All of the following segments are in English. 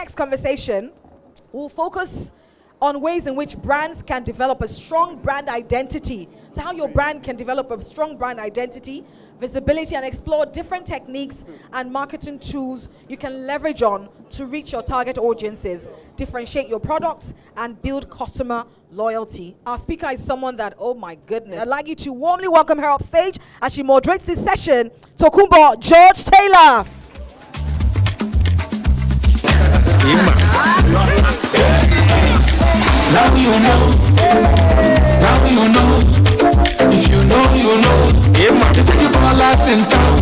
next conversation, we'll focus on ways in which brands can develop a strong brand identity. So how your brand can develop a strong brand identity, visibility, and explore different techniques and marketing tools you can leverage on to reach your target audiences, differentiate your products, and build customer loyalty. Our speaker is someone that, oh my goodness, I'd like you to warmly welcome her upstage as she moderates this session, Tokunboh George-Taylor. Now you know. Now you know. If you know, you know. You think you call us in town.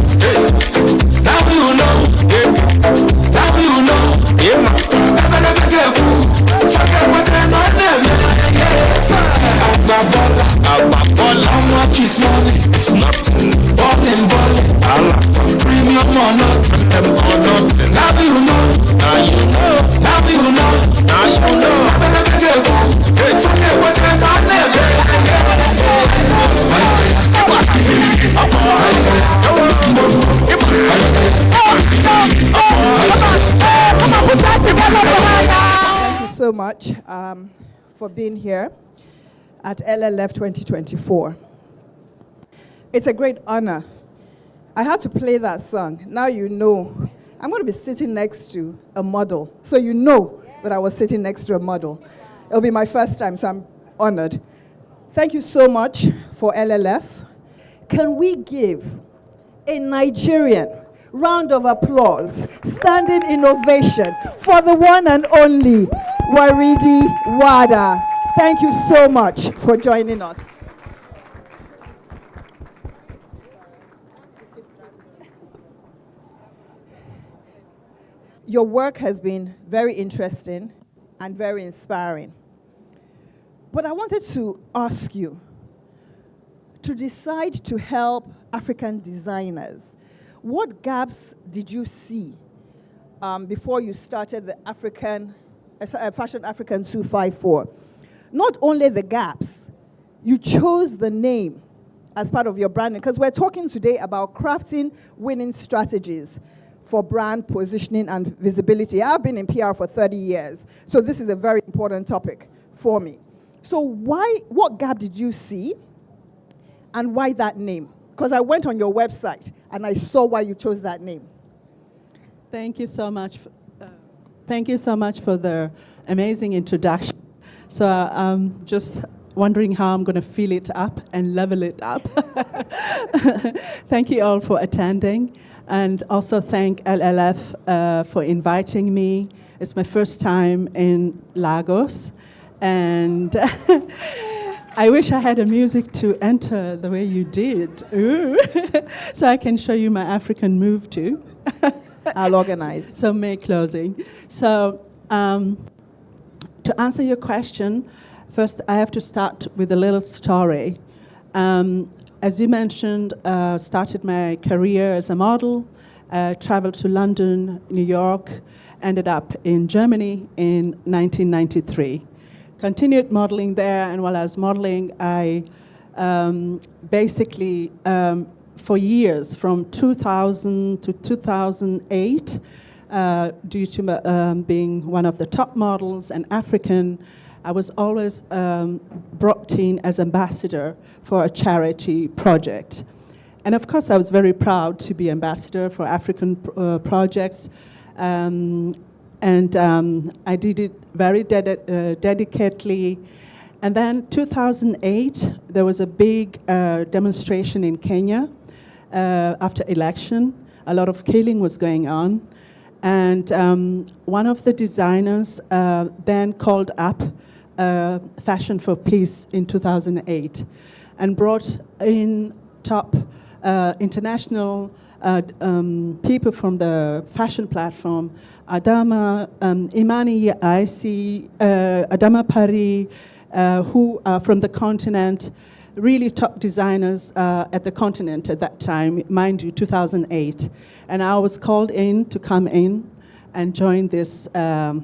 Now you know. Now you know. Never get fooled. Forget what they're not them. Yes. How much is money? It's nothing. Balling. Premium or nothing. Now you know. Now you know. Now you know. Now you know. Never get fooled. Forget what they're not them. Thank you so much for being here at LLF 2024. It's a great honor. I had to play that song. Now you know. I'm going to be sitting next to a model. So you know that I was sitting next to a model. It'll be my first time, so I'm honored. Thank you so much for LLF. Can we give a Nigerian round of applause, standing ovation for the one and only Waridi Wardah? Thank you so much for joining us. Your work has been very interesting and very inspiring. But I wanted to ask you, to decide to help African designers, what gaps did you see before you started the Fashion African 254? Not only the gaps, you chose the name as part of your branding, because we're talking today about crafting winning strategies for brand positioning and visibility. I've been in PR for 30 years, so this is a very important topic for me. So what gap did you see, and why that name? Because I went on your website and I saw why you chose that name. Thank you so much. Thank you so much for the amazing introduction. So I'm just wondering how I'm going to fill it up and level it up. Thank you all for attending, and also thank LLF for inviting me. It's my first time in Lagos, and I wish I had a music to enter the way you did. Ooh. So I can show you my African move too. I'll organize. So May closing. So to answer your question, first I have to start with a little story. As you mentioned, started my career as a model, traveled to London, New York, ended up in Germany in 1993. Continued modeling there, and while I was modeling, I basically, for years, from 2000 to 2008, due to being one of the top models and African, I was always brought in as ambassador for a charity project. And of course, I was very proud to be ambassador for African projects. And I did it very dedicatedly. And then 2008, there was a big demonstration in Kenya after election. A lot of killing was going on. And one of the designers then called up Fashion for Peace in 2008 and brought in top international people from the fashion platform, Adama, Imani Aisi, Adama Pari, who are from the continent, really top designers at the continent at that time, mind you, 2008. And I was called in to come in and join this, how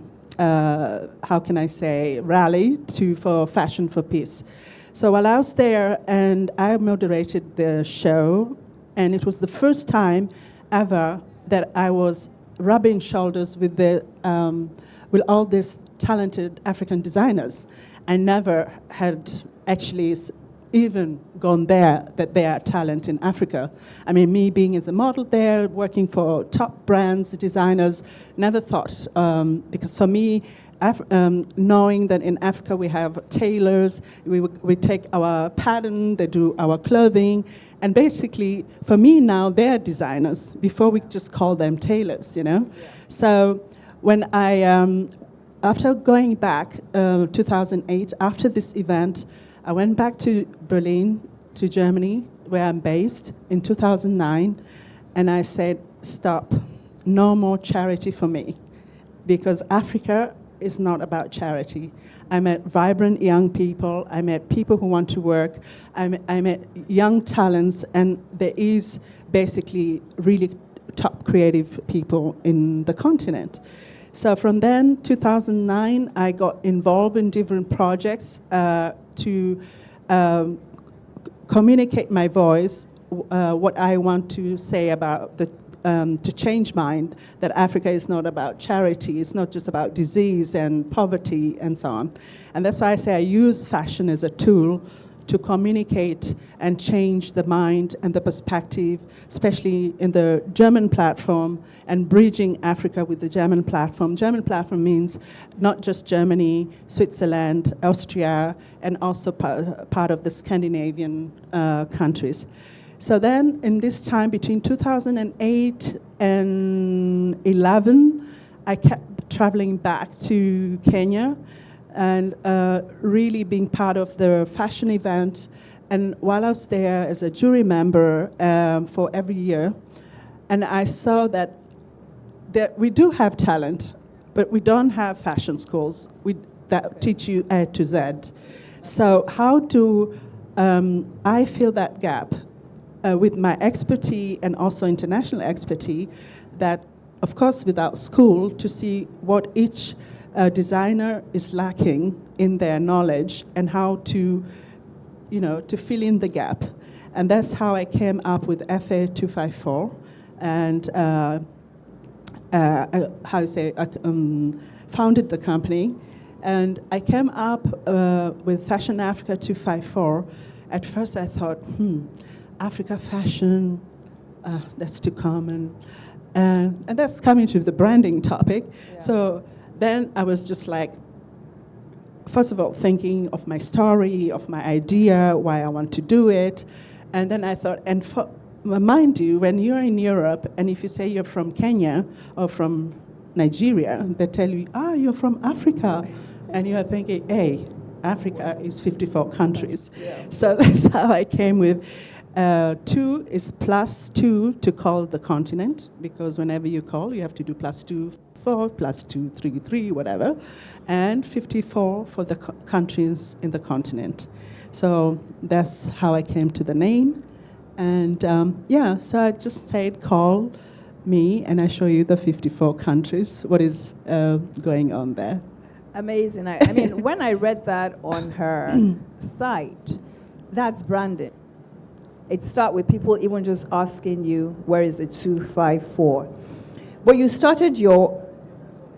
can I say, rally for Fashion for Peace. So while I was there, and I moderated the show, and it was the first time ever that I was rubbing shoulders with all these talented African designers. I never had actually even gone there, that they are talent in Africa. I mean, me being as a model there, working for top brands, designers, never thought, because for me, knowing that in Africa we have tailors, we take our pattern, they do our clothing, and basically, for me now, they're designers. Before we just call them tailors, you know? Yeah. So when I, after going back, 2008, after this event, I went back to Berlin, to Germany, where I'm based, in 2009, and I said, stop, no more charity for me, because Africa is not about charity. I met vibrant young people, I met people who want to work, I met young talents, and there is basically really top creative people in the continent. So from then, 2009, I got involved in different projects to communicate my voice, what I want to say about to change mind, that Africa is not about charity, it's not just about disease and poverty and so on. And that's why I say I use fashion as a tool to communicate and change the mind and the perspective, especially in the German platform, and bridging Africa with the German platform. German platform means not just Germany, Switzerland, Austria, and also part of the Scandinavian countries. So then, in this time between 2008 and 11, I kept traveling back to Kenya and really being part of the fashion event. And while I was there as a jury member for every year, and I saw that we do have talent, but we don't have fashion schools that teach you A to Z. So how do I fill that gap with my expertise and also international expertise, that, of course, without school, to see what each designer is lacking in their knowledge and how to, to fill in the gap. And that's how I came up with FA 254 and founded the company. And I came up with Fashion Africa 254. At first I thought, Africa fashion, that's too common. And that's coming to the branding topic. Yeah. So then I was just like, first of all, thinking of my story, of my idea, why I want to do it. And then I thought, mind you, when you're in Europe, and if you say you're from Kenya or from Nigeria, they tell you, you're from Africa. And you're thinking, hey, Africa is 54 countries. Yeah. So that's how I came with 2 is +2 to call the continent, because whenever you call, you have to do +2, 4, +2, 3, 3, whatever, and 54 for the countries in the continent. So that's how I came to the name. And so I just said, call me, and I show you the 54 countries, what is going on there. Amazing. I mean, when I read that on her site, that's branding. It starts with people even just asking you, where is the 254? But you started your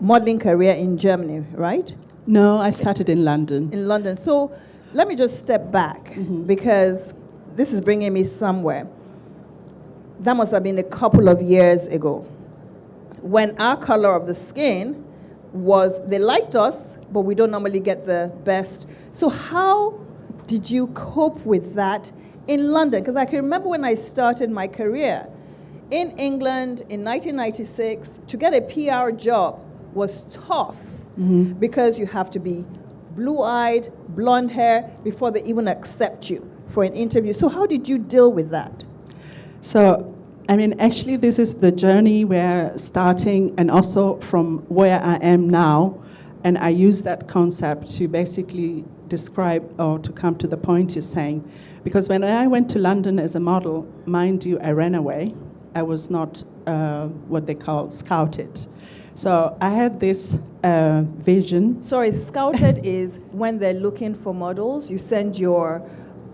modeling career in Germany, right? No, I started in London. In London. So let me just step back, because this is bringing me somewhere. That must have been a couple of years ago, when our color of the skin was, they liked us, but we don't normally get the best. So how did you cope with that in London? Because I can remember when I started my career in England in 1996, to get a PR job was tough, because you have to be blue-eyed, blonde hair, before they even accept you for an interview. So how did you deal with that? So, I mean, actually, this is the journey we're starting, and also from where I am now. And I use that concept to basically describe, or to come to the point you're saying. Because when I went to London as a model, mind you, I ran away. I was not what they call scouted. So I had this vision. Sorry, scouted is when they're looking for models, you send your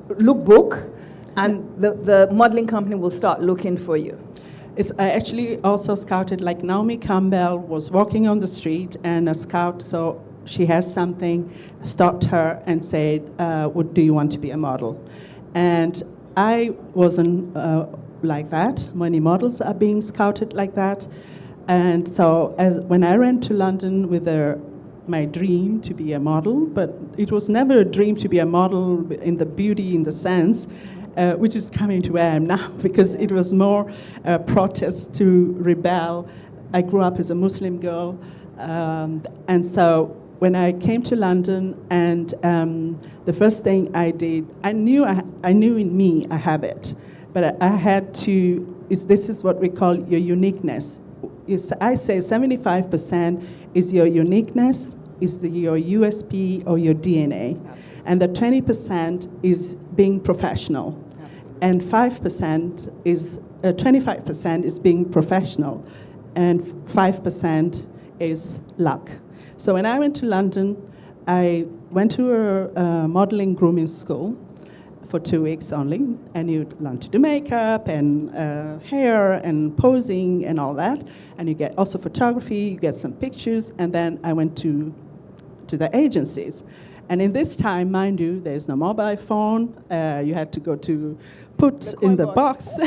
lookbook, and the modeling company will start looking for you. I actually also scouted, like Naomi Campbell was walking on the street, and a scout saw she has something, stopped her and said, do you want to be a model? And I wasn't like that. Many models are being scouted like that. And so when I ran to London with my dream to be a model, but it was never a dream to be a model in the beauty, in the sense, which is coming to where I am now, because it was more a protest to rebel. I grew up as a Muslim girl, and so when I came to London, and the first thing I did, I knew in me I have it, but I had to. This is what we call your uniqueness. I say 75% is your uniqueness, is your USP or your DNA, absolutely. And the 20% is being professional, absolutely. And 25% is being professional, and 5% is luck. So when I went to London, I went to a modeling grooming school for 2 weeks only, and you learn to do makeup and hair and posing and all that, and you get also photography, you get some pictures, and then I went to the agencies. And in this time, mind you, there's no mobile phone, you had to go to put in the box,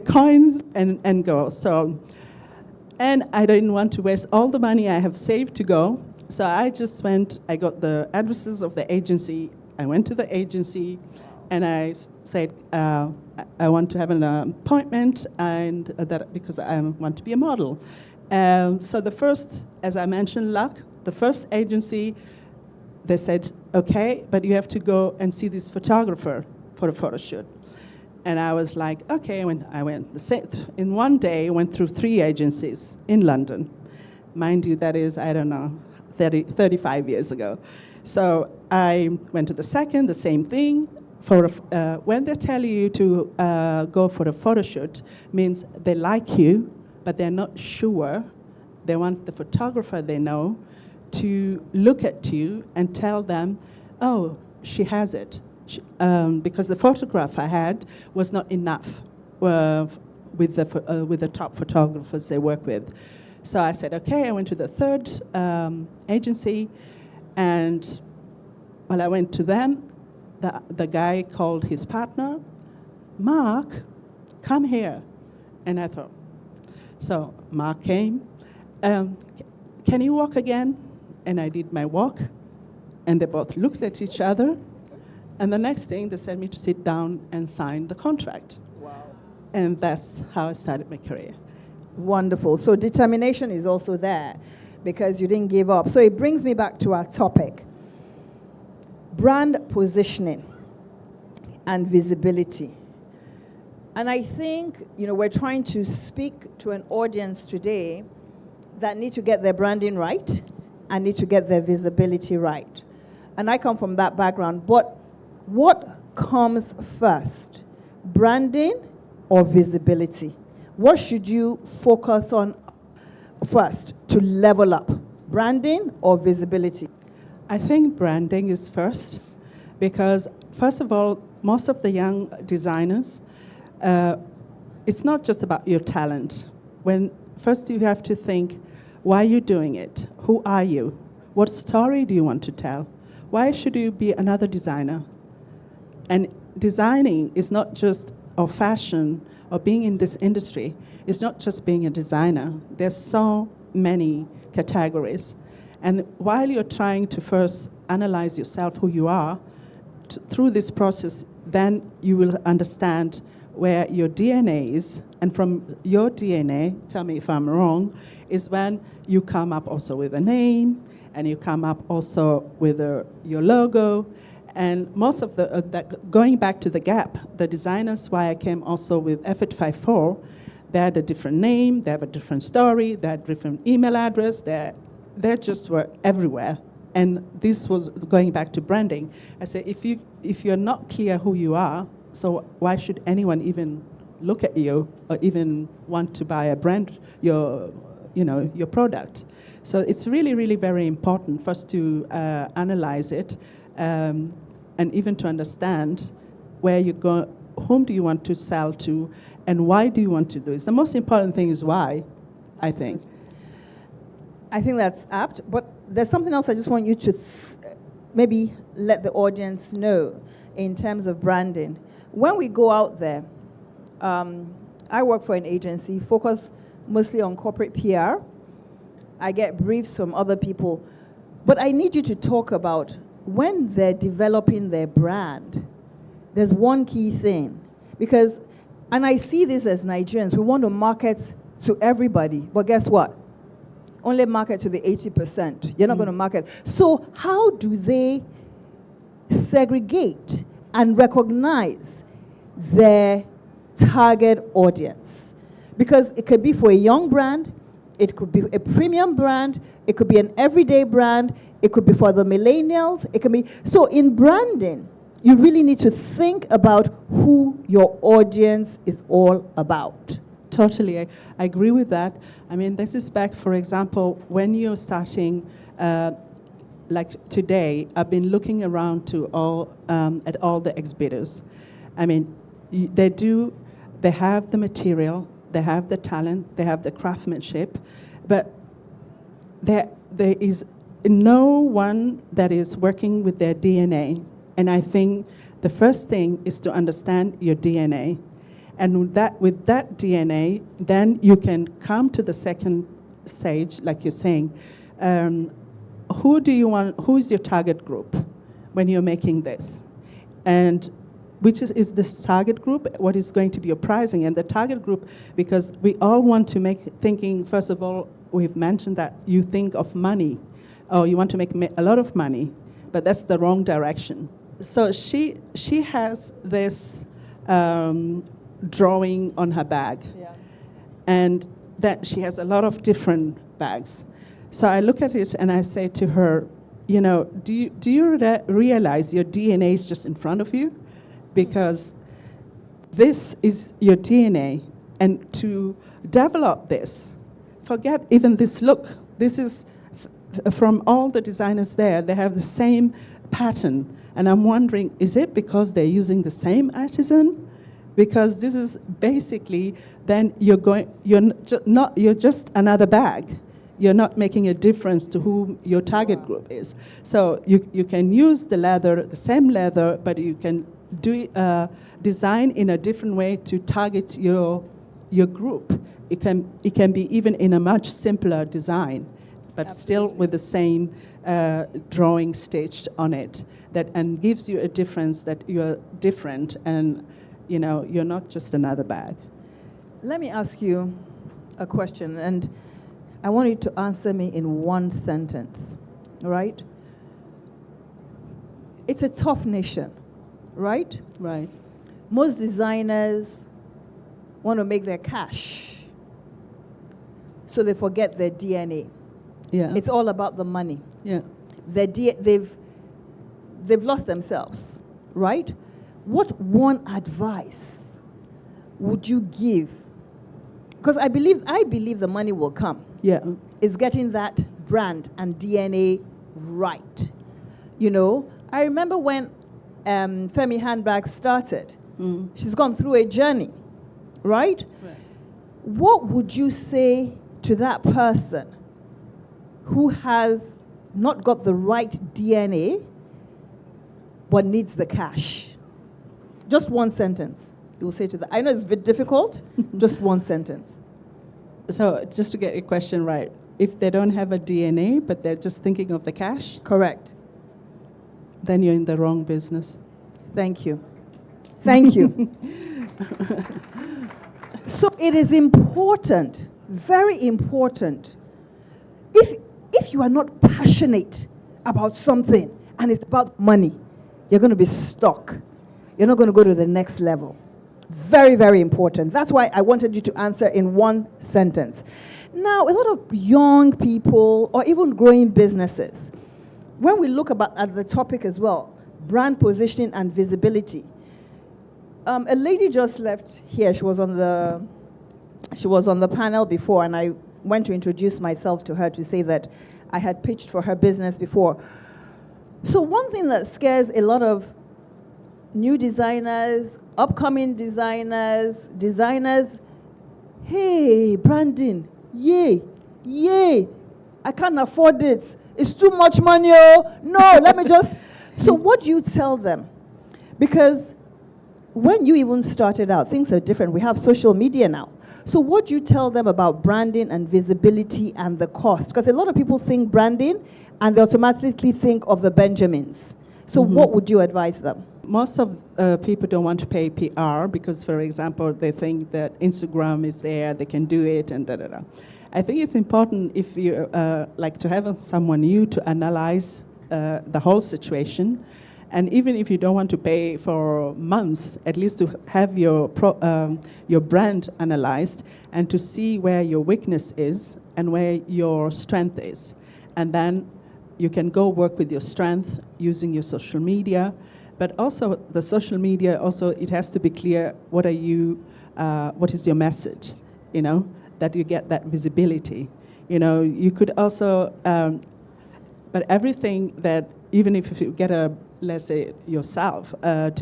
coins and go. So, and I didn't want to waste all the money I have saved to go, so I just went, I got the addresses of the agency. I went to the agency, and I said, I want to have an appointment, and that because I want to be a model. So the first, as I mentioned, luck. The first agency, they said, okay, but you have to go and see this photographer for a photo shoot. And I was like, okay. When I went in one day, I went through 3 agencies in London. Mind you, that is, I don't know, 35 years ago. So I went to the second, the same thing. When they tell you to go for a photo shoot, means they like you, but they're not sure. They want the photographer they know to look at you and tell them, oh, she has it. Because the photograph I had was not enough with the top photographers they work with. So I said, okay, I went to the third agency, and when I went to them, the guy called his partner, Mark, come here. And I thought, so Mark came, can you walk again? And I did my walk, and they both looked at each other, and the next thing they sent me to sit down and sign the contract. Wow. And that's how I started my career. Wonderful. So determination is also there, because you didn't give up. So it brings me back to our topic. Brand positioning and visibility. And I think, we're trying to speak to an audience today that need to get their branding right and need to get their visibility right. And I come from that background. But what comes first, branding or visibility? What should you focus on first to level up, branding or visibility? I think branding is first, because first of all, most of the young designers, it's not just about your talent. First you have to think, why are you doing it? Who are you? What story do you want to tell? Why should you be another designer? And designing is not just of fashion or being in this industry. It's not just being a designer. There's so many categories. And while you're trying to first analyze yourself, who you are, through this process, then you will understand where your DNA is. And from your DNA, tell me if I'm wrong, is when you come up also with a name, and you come up also with your logo. And most of going back to the Gap, the designers, why I came also with F854, they had a different name, they have a different story, they had different email address, they just were everywhere. And this was going back to branding. I said, if you're not clear who you are, so why should anyone even look at you or even want to buy your product? So it's really, really very important for us to analyze it, and even to understand where you go, whom do you want to sell to, and why do you want to do it? The most important thing is why, I think. I think that's apt, but there's something else I just want you to maybe let the audience know in terms of branding. When we go out there, I work for an agency focused mostly on corporate PR. I get briefs from other people, but I need you to talk about when they're developing their brand, there's one key thing. Because, and I see this as Nigerians, we want to market to everybody, but guess what? Only market to the 80%. You're not going to market. So how do they segregate and recognize their target audience? Because it could be for a young brand, it could be a premium brand, it could be an everyday brand, it could be for the millennials, it can be. So in branding, you really need to think about who your audience is all about. Totally, I agree with that. I mean, this is back, for example, when you're starting, like today, I've been looking around to at all the exhibitors. I mean, they have the material, they have the talent, they have the craftsmanship, but there is no one that is working with their DNA. And I think the first thing is to understand your DNA. And with that DNA, then you can come to the second stage, like you're saying. Who is your target group when you're making this? And which is this target group? What is going to be your pricing? And the target group, because we all want to make thinking, first of all, we've mentioned that you think of money, or you want to make a lot of money, but that's the wrong direction. So she has this drawing on her bag, and that she has a lot of different bags. So I look at it and I say to her, you know, do you realize your DNA is just in front of you? Because this is your DNA, and to develop this, forget even this look. This is from all the designers there, they have the same pattern. And I'm wondering, is it because they're using the same artisan? Because this is basically, then you're just another bag. You're not making a difference to who your target group is. So you can use the leather, the same leather, but you can do design in a different way to target your group. It can be even in a much simpler design, but Absolutely. Still with the same drawing stitched on it, and gives you a difference that you're different, and you're not just another bag. Let me ask you a question, and I want you to answer me in one sentence, right? It's a tough nation, right? Right. Most designers want to make their cash, so they forget their DNA. Yeah. It's all about the money. Yeah. They've lost themselves, right? What one advice would you give? Because I believe the money will come. Yeah. Is getting that brand and DNA right. I remember when Femi Handbags started. She's gone through a journey, right? What would you say to that person who has not got the right DNA but needs the cash? Just one sentence you will say to that. I know it's a bit difficult. Just one sentence. So just to get your question right, if they don't have a DNA but they're just thinking of the cash, Correct. then you're in the wrong business. Thank you. Thank you. So it is important, very important. If you are not passionate about something and it's about money, you're going to be stuck. You're not going to go to the next level. Very, very important. That's why I wanted you to answer in one sentence. Now, a lot of young people or even growing businesses, when we look at the topic as well, brand positioning and visibility, a lady just left here. She was on the panel before, and I went to introduce myself to her to say that I had pitched for her business before. So one thing that scares a lot of new designers, upcoming designers, hey, branding, yay, I can't afford it. It's too much money, oh. No, let me just... So what do you tell them? Because when you even started out, things are different. We have social media now. So what do you tell them about branding and visibility and the cost? Because a lot of people think branding and they automatically think of the Benjamins. So what would you advise them? Most of people don't want to pay PR because, for example, they think that Instagram is there, they can do it, and da-da-da. I think it's important if you like to have someone new to analyze the whole situation. And even if you don't want to pay for months, at least to have your brand analyzed and to see where your weakness is and where your strength is. And then you can go work with your strength using your social media. But also the social media, also it has to be clear what is your message, that you get that visibility. You could also, but everything that, even if you get let's say yourself,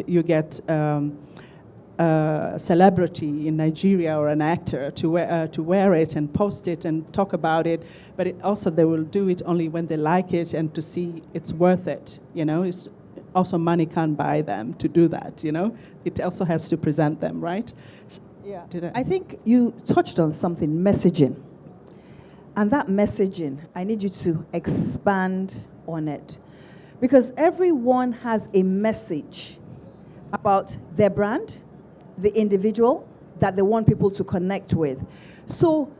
you get a celebrity in Nigeria or an actor to wear it and post it and talk about it, but also they will do it only when they like it and to see it's worth it. It's also money can't buy them to do that. It also has to present them, right? Yeah. I think you touched on something, messaging. And that messaging, I need you to expand on it. Because everyone has a message about their brand, the individual that they want people to connect with. So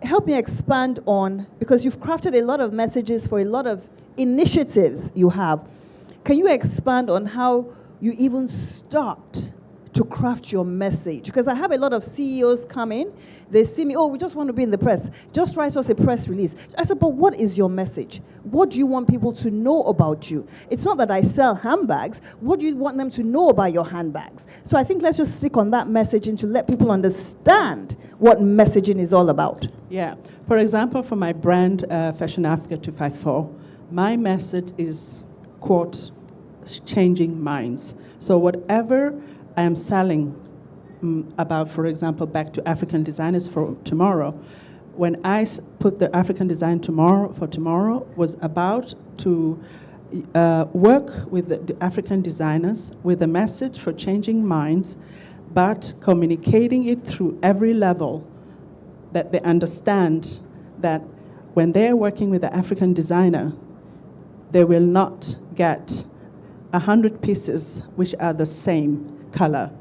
help me expand on, because you've crafted a lot of messages for a lot of initiatives you have. Can you expand on how you even start to craft your message? Because I have a lot of CEOs come in, they see me, we just want to be in the press. Just write us a press release. I said, but what is your message? What do you want people to know about you? It's not that I sell handbags. What do you want them to know about your handbags? So I think let's just stick on that messaging to let people understand what messaging is all about. Yeah. For example, for my brand, Fashion Africa 254, my message is, quote, changing minds. So whatever I am selling about, for example, back to African designers for tomorrow, when I put the African design for tomorrow was about to work with the African designers with a message for changing minds, but communicating it through every level, that they understand that when they're working with the African designer, they will not get 100 pieces which are the same color.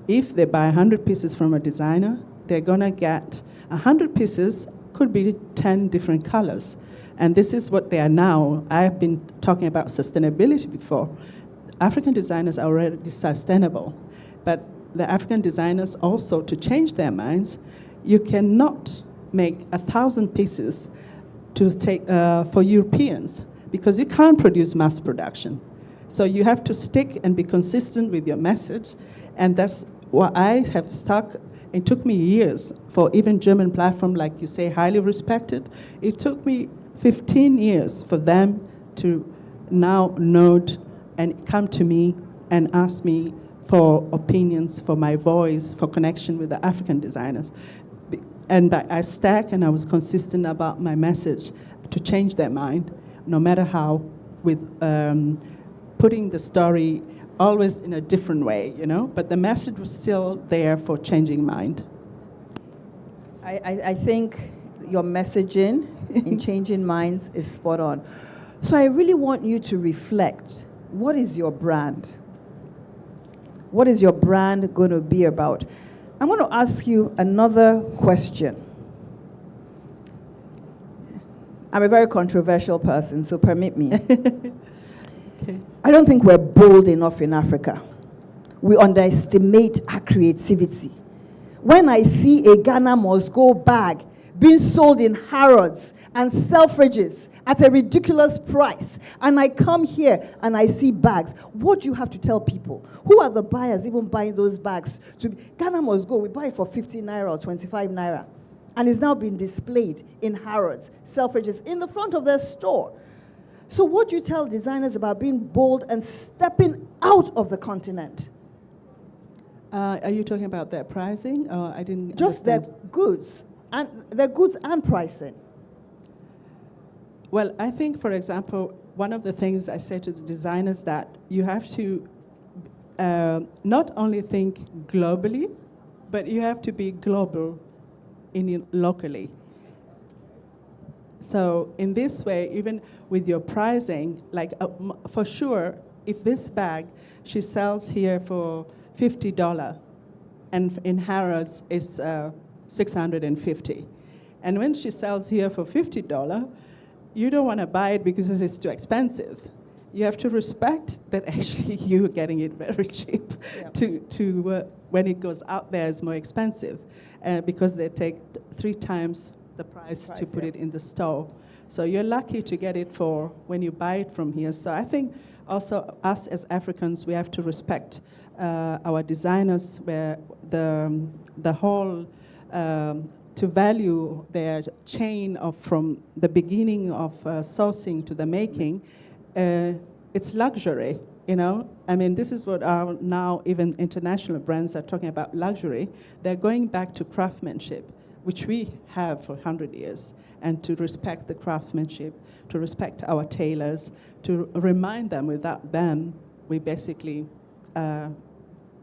If they buy 100 pieces from a designer, they're gonna get 100 pieces, could be 10 different colors. And this is what they are now. I have been talking about sustainability before. African designers are already sustainable, but the African designers also, to change their minds, you cannot make 1,000 pieces to take for Europeans, because you can't produce mass production. So you have to stick and be consistent with your message, and that's what I have stuck. It took me years for even German platform, like you say, highly respected. It took me 15 years for them to now note and come to me and ask me for opinions, for my voice, for connection with the African designers. And I stuck and I was consistent about my message to change their mind, no matter how, with putting the story always in a different way, but the message was still there for changing mind. I think your messaging in changing minds is spot on. So I really want you to reflect. What is your brand? What is your brand going to be about? I'm going to ask you another question. I'm a very controversial person, so permit me. Okay. I don't think we're bold enough in Africa. We underestimate our creativity. When I see a Ghana Must Go bag being sold in Harrods and Selfridges at a ridiculous price, and I come here and I see bags, what do you have to tell people? Who are the buyers even buying those bags? Ghana Must Go, we buy it for 50 naira or 25 naira, and it's now being displayed in Harrods, Selfridges, in the front of their store. So what do you tell designers about being bold and stepping out of the continent? Are you talking about their pricing? I didn't Just understand. their goods and pricing. Well, I think, for example, one of the things I say to the designers that you have to not only think globally, but you have to be global locally. So in this way, even with your pricing, like for sure, if this bag she sells here for $50, and in Harrods it's $650, and when she sells here for $50, you don't want to buy it because it's too expensive. You have to respect that actually you're getting it very cheap. To when it goes out there, it's more expensive because they take 3 times the price to put it in the store. So you're lucky to get it for when you buy it from here. So I think also us as Africans, we have to respect our designers, where the whole to value their chain of from the beginning of sourcing to the making. It's luxury, you know. I mean, this is what our now even international brands are talking about, luxury. They're going back to craftsmanship, which we have for 100 years, and to respect the craftsmanship, to respect our tailors, to remind them without them, we basically,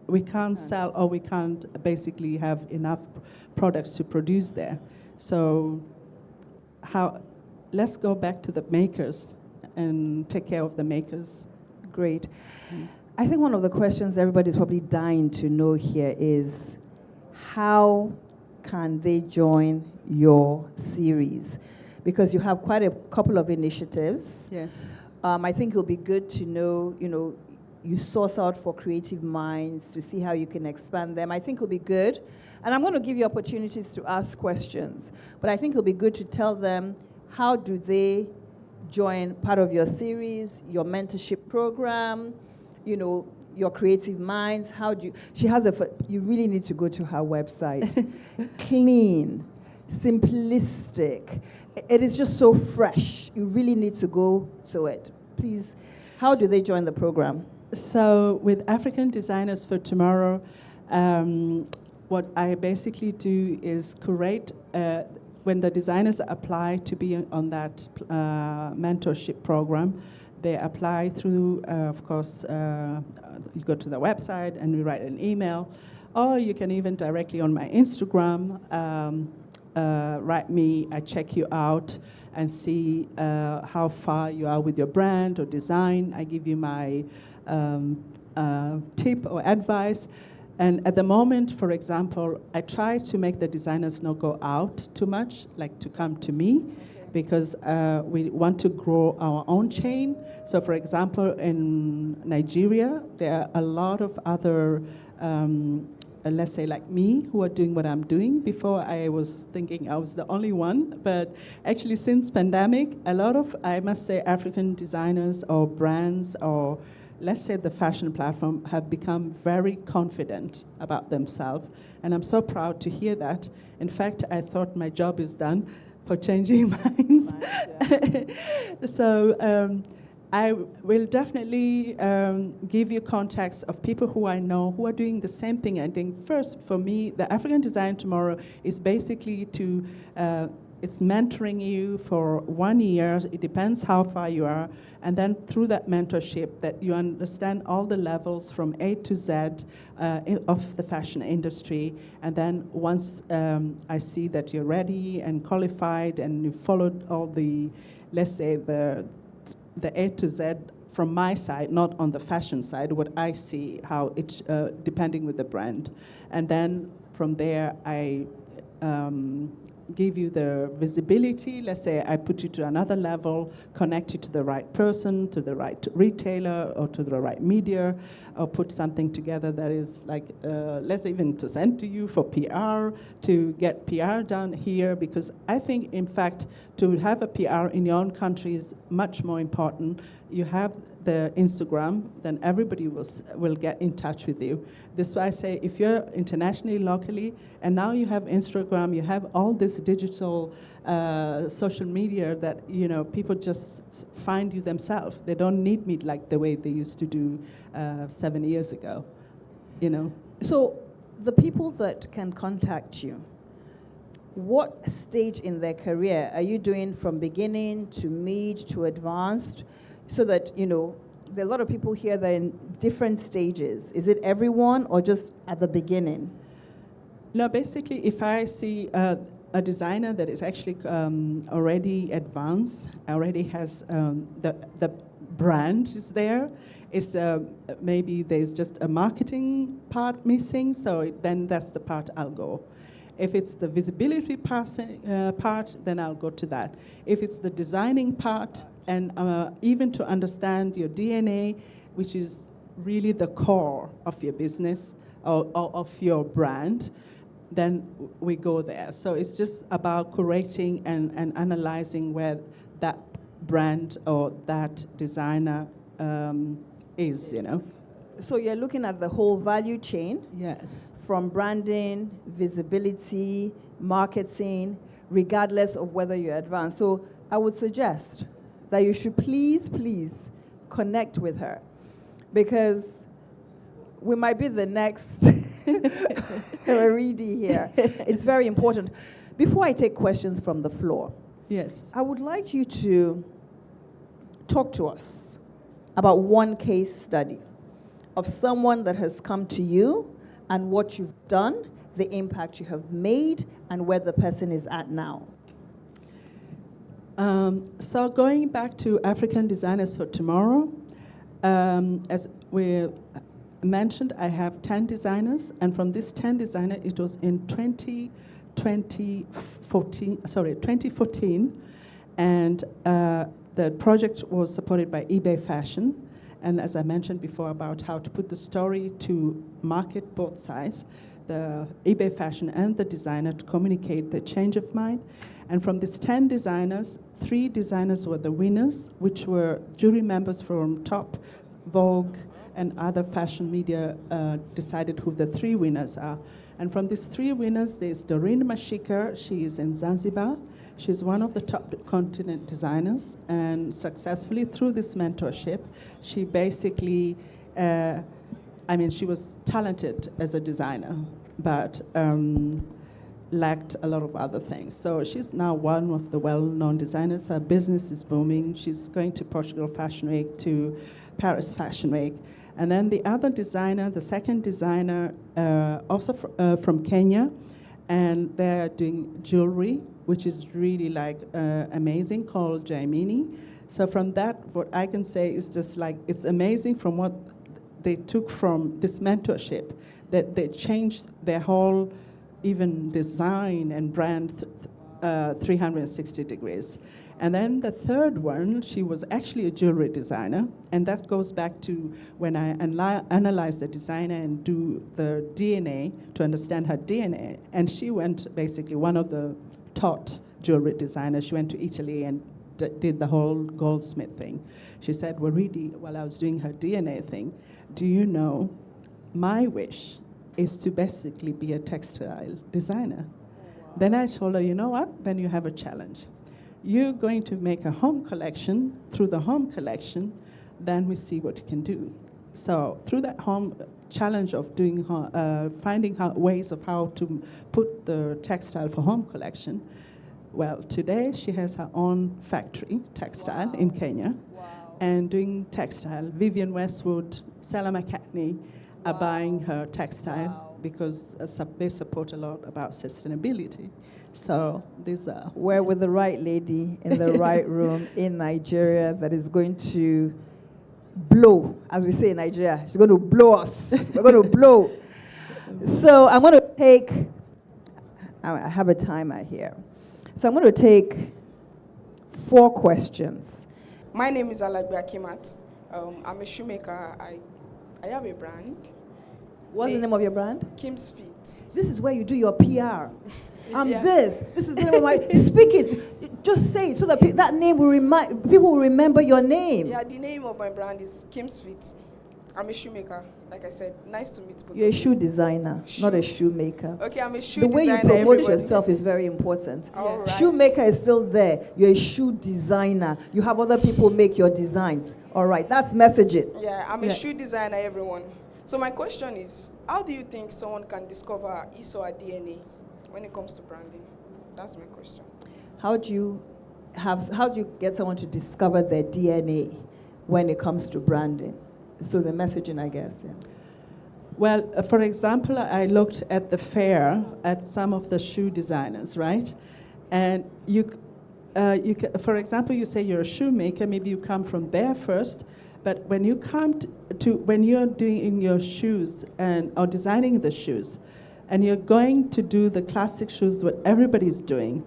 we can't sell, or we can't basically have enough products to produce there. So let's go back to the makers and take care of the makers. Great. I think one of the questions everybody's probably dying to know here is, how can they join your series? Because you have quite a couple of initiatives. Yes. I think it'll be good to know, you source out for creative minds to see how you can expand them. I think it'll be good. And I'm going to give you opportunities to ask questions. But I think it'll be good to tell them, how do they join part of your series, your mentorship program, your creative minds? How do you, you really need to go to her website. Clean, simplistic. It is just so fresh. You really need to go to it. Please, how do they join the program? So with African Designers for Tomorrow, what I basically do is curate, when the designers apply to be on that mentorship program, they apply through, of course, you go to the website and you write an email, or you can even directly on my Instagram write me, I check you out and see how far you are with your brand or design. I give you my tip or advice. And at the moment, for example, I try to make the designers not go out too much, like to come to me, because we want to grow our own chain. So for example, in Nigeria, there are a lot of other, let's say like me, who are doing what I'm doing. Before I was thinking I was the only one, but actually since pandemic, a lot of, I must say, African designers or brands or let's say the fashion platform have become very confident about themselves. And I'm so proud to hear that. In fact, I thought my job is done for changing minds. So I will definitely give you contacts of people who I know who are doing the same thing. I think first, for me, the African Design Tomorrow is basically to, it's mentoring you for 1 year. It depends how far you are. And then through that mentorship, that you understand all the levels from A to Z of the fashion industry. And then once I see that you're ready and qualified and you followed all the, let's say, the A to Z from my side, not on the fashion side, what I see, how it, depending with the brand. And then from there, I give you the visibility. Let's say I put you to another level, connect you to the right person, to the right retailer, or to the right media, or put something together that is like, let's even to send to you for PR, to get PR done here, because I think, in fact, to have a PR in your own country is much more important. You have the Instagram, then everybody will get in touch with you. This is why I say if you're internationally, locally, and now you have Instagram, you have all this digital social media that, you know, people just find you themselves. They don't need me like the way they used to do 7 years ago, you know. So the people that can contact you, what stage in their career are you doing from beginning to mid to advanced, so that, you know, there are a lot of people here that are in different stages. Is it everyone or just at the beginning? No, basically, if I see a designer that is actually already advanced, already has the brand is there, is maybe there's just a marketing part missing, so then that's the part I'll go. If it's the visibility part, then I'll go to that. If it's the designing part, and even to understand your DNA, which is really the core of your business or of your brand, then we go there. So it's just about curating and analyzing where that brand or that designer is, you know. So you're looking at the whole value chain? Yes. From branding, visibility, marketing, regardless of whether you're advanced. So I would suggest that you should please connect with her, because we might be the next Waridi here. It's very important. Before I take questions from the floor, yes, I would like you to talk to us about one case study of someone that has come to you and what you've done, the impact you have made, and where the person is at now. So going back to African Designers for Tomorrow, as we mentioned, I have 10 designers, and from this 10 designers, it was in 2014, and the project was supported by eBay Fashion. And as I mentioned before about how to put the story to market both sides, the eBay Fashion and the designer to communicate the change of mind. And from these 10 designers, 3 designers were the winners, which were jury members from Top, Vogue, and other fashion media decided who the 3 winners are. And from these 3 winners, there's Doreen Mashika. She is in Zanzibar. She's one of the top continent designers, and successfully through this mentorship, she basically, she was talented as a designer, but lacked a lot of other things. So she's now one of the well-known designers. Her business is booming. She's going to Portugal Fashion Week, to Paris Fashion Week. And then the other designer, the second designer, also from Kenya, and they're doing jewelry, which is really amazing, called Jaimini. So from that, what I can say is just it's amazing from what they took from this mentorship, that they changed their whole even design and brand 360 degrees. And then the third one, she was actually a jewelry designer, and that goes back to when I analyze the designer and do the DNA to understand her DNA. And she went basically one of the taught jewelry designers. She went to Italy and did the whole goldsmith thing. She said, Waridi, while I was doing her DNA thing, do you know, my wish is to basically be a textile designer. Wow. Then I told her, you know what? Then you have a challenge. You're going to make a home collection. Through the home collection, then we see what you can do. So through that home challenge of doing, finding ways of how to put the textile for home collection, well, today she has her own factory, textile, wow, in Kenya, wow, and doing textile. Vivienne Westwood, Stella McCartney are buying her textile, wow, because they support a lot about sustainability. So these are... We're with the right lady in the right room in Nigeria that is going to blow, as we say in Nigeria. She's going to blow us. We're going to blow. So I'm going to take... I have a timer here. So I'm going to take 4 questions. My name is Alagbe Akimat. I'm a shoemaker. I have a brand. What's the name of your brand? Kim's Feet. This is where you do your PR. I'm Yeah. this. This is the name of my. Speak it. Just say it so that that name will remind people will remember your name. Yeah, the name of my brand is Kim's Fit. I'm a shoemaker. Like I said, nice to meet both You're a of you. shoe designer, not a shoemaker. Okay, I'm a shoe The way you designer. promote everybody. yourself is very important. All right. Shoemaker is still there. You're a shoe designer. You have other people make your designs. All right, that's messaging. Yeah, I'm a Yeah. shoe designer, everyone. So my question is, how do you think someone can discover his or her DNA when it comes to branding? That's my question. How do you get someone to discover their DNA when it comes to branding? So the messaging, I guess. Yeah. Well, for example, I looked at the fair at some of the shoe designers, right? And for example, you say you're a shoemaker, maybe you come from there first, but when you come when you're doing your shoes or designing the shoes, and you're going to do the classic shoes, what everybody's doing,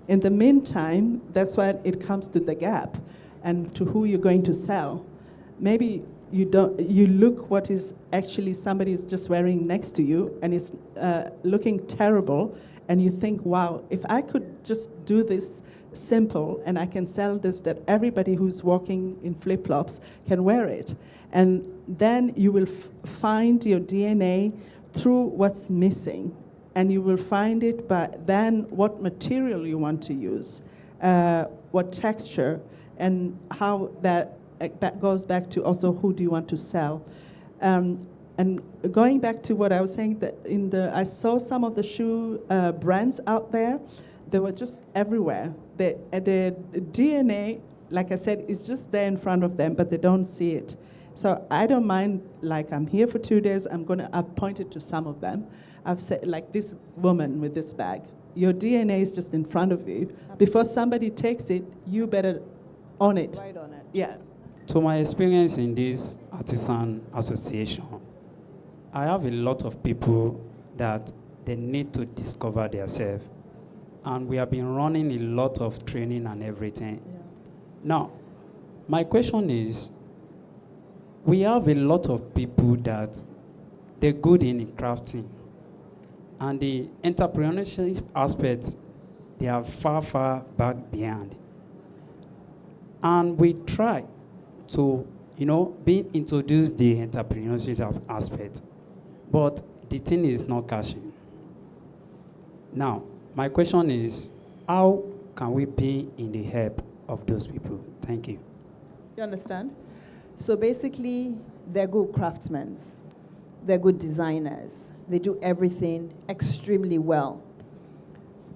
in the meantime, that's when it comes to the gap and to who you're going to sell. Maybe you look what is actually somebody is just wearing next to you and is looking terrible, and you think, wow, if I could just do this simple and I can sell this, that everybody who's walking in flip-flops can wear it. And then you will find your DNA through what's missing, and you will find it by then what material you want to use, what texture, and how that goes back to also who do you want to sell. And going back to what I was saying, that I saw some of the shoe brands out there, they were just everywhere. The DNA, like I said, is just there in front of them, but they don't see it. So I don't mind, like I'm here for 2 days, I've pointed to some of them. I've said, like this woman with this bag, your DNA is just in front of you. Before somebody takes it, you better own it. Right on it. Yeah. To my experience in this artisan association, I have a lot of people that they need to discover themselves. And we have been running a lot of training and everything. Yeah. Now, my question is, we have a lot of people that they're good in crafting. And the entrepreneurship aspect, they are far, far back behind. And we try to, be introduced the entrepreneurship aspect. But the thing is not cashing. Now, my question is, how can we be in the help of those people? Thank you. You understand? So basically, they're good craftsmen. They're good designers. They do everything extremely well.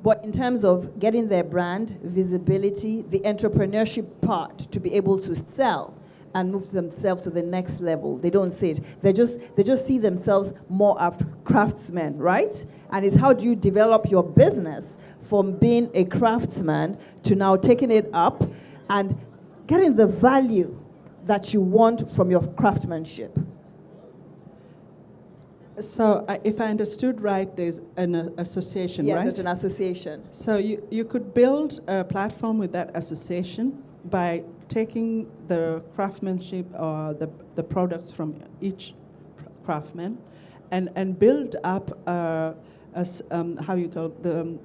But in terms of getting their brand, visibility, the entrepreneurship part to be able to sell and move themselves to the next level, they don't see it. They just see themselves more as craftsmen, right? And it's how do you develop your business from being a craftsman to now taking it up and getting the value that you want from your craftsmanship. So if I understood right, there's an association, Yes, right? it's an association. So you could build a platform with that association by taking the craftsmanship or the products from each craftsman and build up the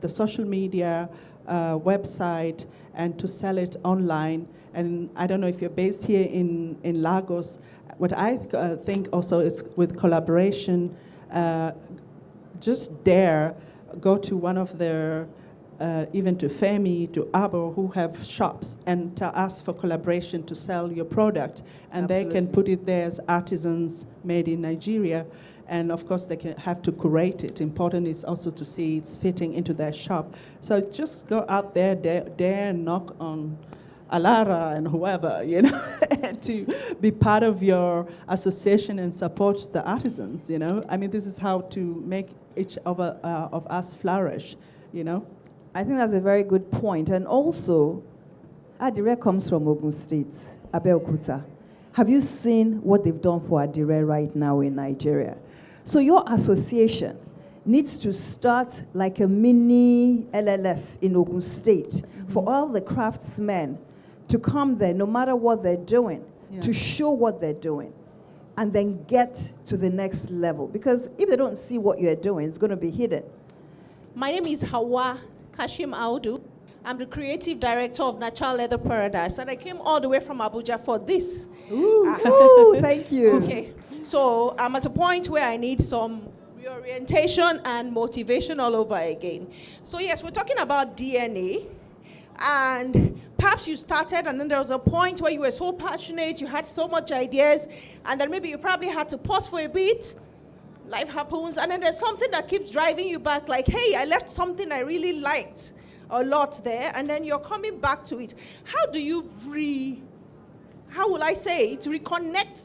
social media website and to sell it online. And I don't know if you're based here in Lagos. What I think also is with collaboration, just go to one of their, even to Femi, to Abo, who have shops, and to ask for collaboration to sell your product. And Absolutely. they can put it there as artisans made in Nigeria. And of course, they have to curate it. Important is also to see it's fitting into their shop. So just go out there, dare knock on Alara and whoever, to be part of your association and support the artisans, I mean, this is how to make each of us flourish, I think that's a very good point. And also, Adire comes from Ogun State, Abeokuta. Have you seen what they've done for Adire right now in Nigeria? So your association needs to start like a mini LLF in Ogun State for all the craftsmen to come there, no matter what they're doing, to show what they're doing, and then get to the next level. Because if they don't see what you're doing, it's going to be hidden. My name is Hawa Kashim Audu. I'm the creative director of Natural Leather Paradise, and I came all the way from Abuja for this. Ooh, thank you. Okay, so I'm at a point where I need some reorientation and motivation all over again. So yes, we're talking about DNA, and perhaps you started and then there was a point where you were so passionate, you had so much ideas, and then maybe you probably had to pause for a bit. Life happens, and then there's something that keeps driving you back, like, hey, I left something I really liked a lot there, and then you're coming back to it. How do you reconnect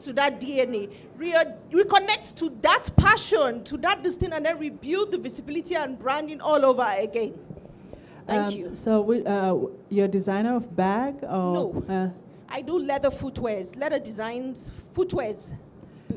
to that DNA, reconnect to that passion, to that this thing, and then rebuild the visibility and branding all over again? Thank you. So you're a designer of bag? Or, No. I do leather footwears, leather designs, footwears.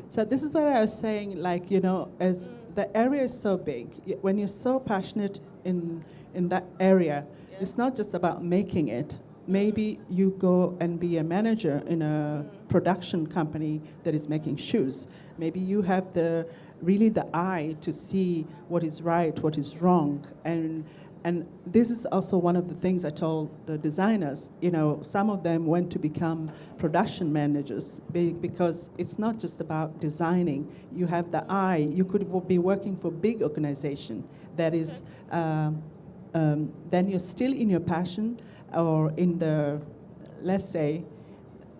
So this is what I was saying, like, you know, as the area is so big, when you're so passionate in that area, it's not just about making it. Maybe you go and be a manager in a production company that is making shoes. Maybe you have really the eye to see what is right, what is wrong. And this is also one of the things I told the designers. You know, some of them went to become production managers because it's not just about designing. You have the eye. You could be working for a big organization that is, then you're still in your passion or in the, let's say,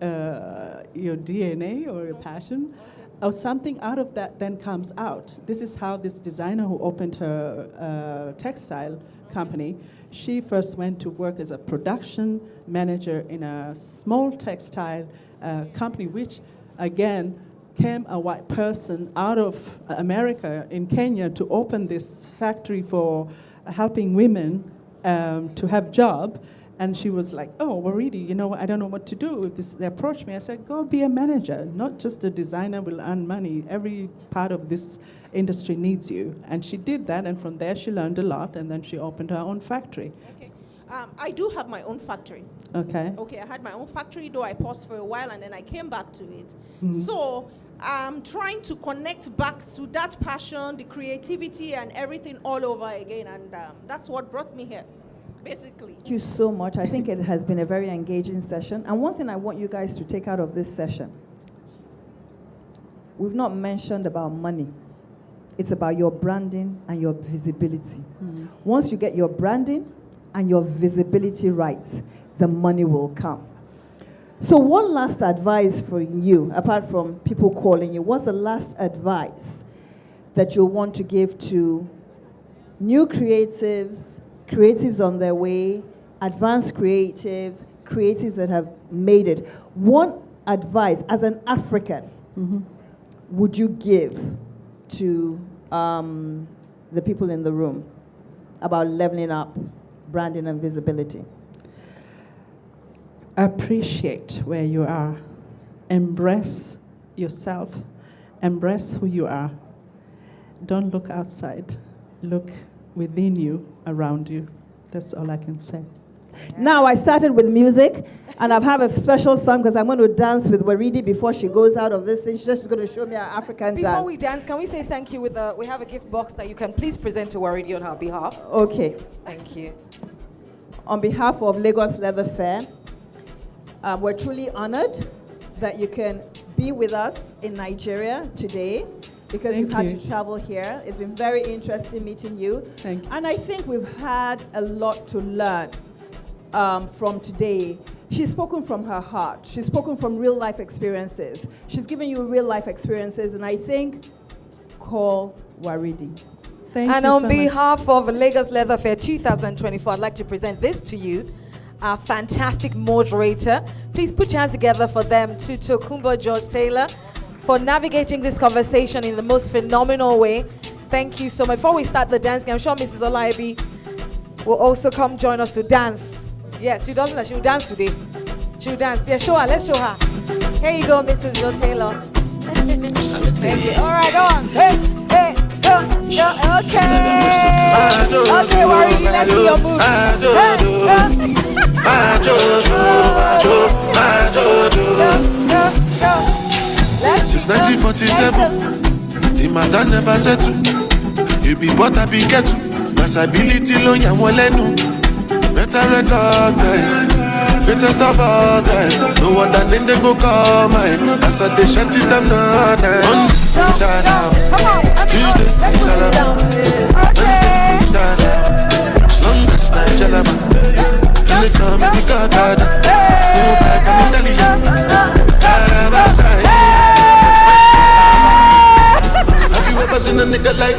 your DNA or your passion, or something out of that then comes out. This is how this designer who opened her textile company, she first went to work as a production manager in a small textile company, which again came a white person out of America in Kenya to open this factory for helping women to have job. And she was like, oh, Waridi, you know, I don't know what to do with this. They approached me. I said, go be a manager. Not just a designer will earn money. Every part of this industry needs you. And she did that, and from there she learned a lot, and then she opened her own factory. Okay. I do have my own factory. Okay. Okay, I had my own factory, though I paused for a while, and then I came back to it. Mm-hmm. So I'm trying to connect back to that passion, the creativity, and everything all over again, and that's what brought me here. Basically. Thank you so much. I think it has been a very engaging session. And one thing I want you guys to take out of this session, we've not mentioned about money. It's about your branding and your visibility. Mm-hmm. Once you get your branding and your visibility right, the money will come. So one last advice for you, apart from people calling you, what's the last advice that you want to give to new creatives on their way, advanced creatives, creatives that have made it? One advice, as an African, would you give to the people in the room about leveling up branding and visibility? Appreciate where you are. Embrace yourself. Embrace who you are. Don't look outside. Look within you, around you. That's all I can say. Now, I started with music, and I have a special song because I'm going to dance with Waridi before she goes out of this thing. She's just going to show me our African dance. Before we dance, can we say thank you with we have a gift box that you can please present to Waridi on her behalf. Okay. Thank you. On behalf of Lagos Leather Fair, we're truly honored that you can be with us in Nigeria today, because you've had to travel here. It's been very interesting meeting you. Thank you. And I think we've had a lot to learn from today. She's spoken from her heart. She's spoken from real life experiences. She's given you real life experiences, and I think, call Waridi. Thank and you on so behalf of Lagos Leather Fair 2024, I'd like to present this to you, our fantastic moderator. Please put your hands together for them, to Tokunboh George-Taylor, for navigating this conversation in the most phenomenal way. Thank you so much. Before we start the dance game, I'm sure Mrs. Olaibi will also come join us to dance. Yes, she doesn't, she'll dance today. She'll dance. Yeah, show her. Let's show her. Here you go, Mrs. George-Taylor. Thank you. All right, go on. Hey, go. Okay. Okay, Waridi, let's see your moves. Since 1947, the matter never settled. You be what I be get to. My Accessibility lo yan wọ́n lẹ́nu. Better recognize, better stop all guys. No wonder then they go call mine. As I dey shut it down, Monday, Tuesday, Wednesday, strongest night, Jalaba. Then they come and pick up that. No back, I'm telling you. Have you ever seen a nigga like